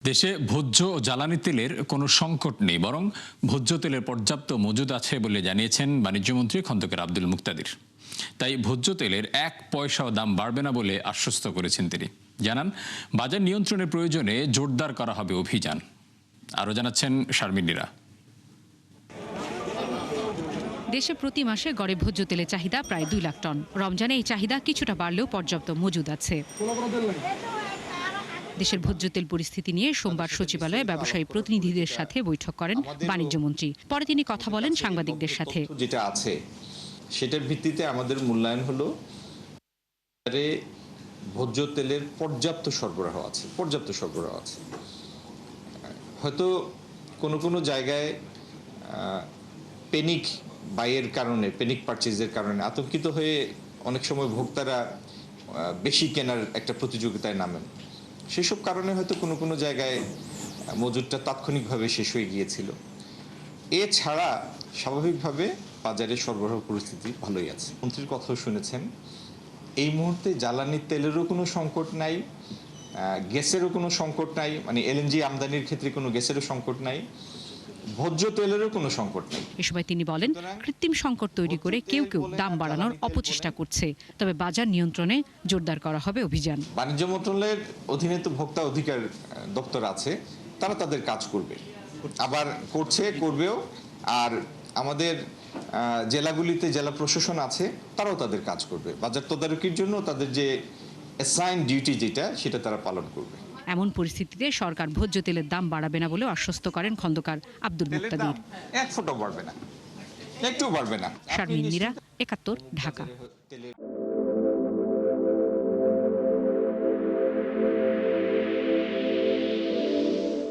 দেশে ভোজ্য ও জ্বালানি তেলের কোনো সংকট নেই, বরং ভোজ্য তেলের পর্যাপ্ত মজুদ আছে বলে জানিয়েছেন বাণিজ্যমন্ত্রী খন্দকার আব্দুল মুক্তাদির। তাই ভোজ্য তেলের 1 পয়সাও দাম বাড়বে না বলে আশ্বস্ত করেছেন তিনি। জানান, বাজার নিয়ন্ত্রণের প্রয়োজনে জোরদার করা হবে অভিযান। আরও জানাচ্ছেন শারমিন নীরা। দেশে প্রতি মাসে গড়ে ভোজ্য তেলের চাহিদা প্রায় 2 লাখ টন। রমজানে এই চাহিদা কিছুটা বাড়লেও পর্যাপ্ত মজুদ আছে। দেশের ভোজ্য তেল পরিস্থিতি নিয়ে সোমবার সচিবালয়ে ব্যবসায়ী প্রতিনিধিদের সাথে বৈঠক করেন বাণিজ্যমন্ত্রী। পরে তিনি কথা বলেন সাংবাদিকদের সাথে। যেটা আছে সেটার ভিত্তিতে আমাদের মূল্যায়ন হলো ভোজ্য তেলের পর্যাপ্ত সরবরাহ আছে। হয়তো কোনো জায়গায় পেনিক বাইয়ের কারণে, পেনিক পারচেজের কারণে আতঙ্কিত হয়ে অনেক সময় ভোক্তারা বেশি কেনার একটা প্রতিযোগিতায় নামেন। সেসব কারণে হয়তো কোনো জায়গায় মজুদটা তাৎক্ষণিকভাবে শেষ হয়ে গিয়েছিল। এছাড়া স্বাভাবিকভাবে বাজারে সরবরাহ পরিস্থিতি ভালোই আছে। মন্ত্রীর কথাও শুনেছেন, এই মুহূর্তে জ্বালানি তেলেরও কোনো সংকট নাই, গ্যাসেরও কোনো সংকট নাই, মানে এলএনজি আমদানির ক্ষেত্রে কোনো গ্যাসেরও সংকট নাই, ভোজ্য তেলেরও কোনো সংকট নেই। এ সময় তিনি বলেন, কৃত্রিম সংকট তৈরি করে কেউ দাম বাড়ানোর অপচেষ্টা করছে, তবে বাজার নিয়ন্ত্রণে জোরদার করা হবে অভিযান। বাণিজ্য মন্ত্রণালয়ের অধীনে তো ভোক্তা অধিকার দপ্তর আছে, তারা তাদের কাজ করবে, আবার করবেও। আর আমাদের জেলাগুলিতে জেলা প্রশাসন আছে, তারাও তাদের কাজ করবে। বাজার তদারকির জন্য তাদের যে অ্যাসাইন ডিউটি সেটা তারা পালন করবে। এমন পরিস্থিতিতে সরকার ভোজ্য তেলের দাম বাড়াবে না বলে আশ্বস্ত করেন খন্দকার আব্দুল মুক্তাদির। 1 ফুটও বাড়বে না, একটু বাড়বে না। শারমিন নীরা, 71, ঢাকা।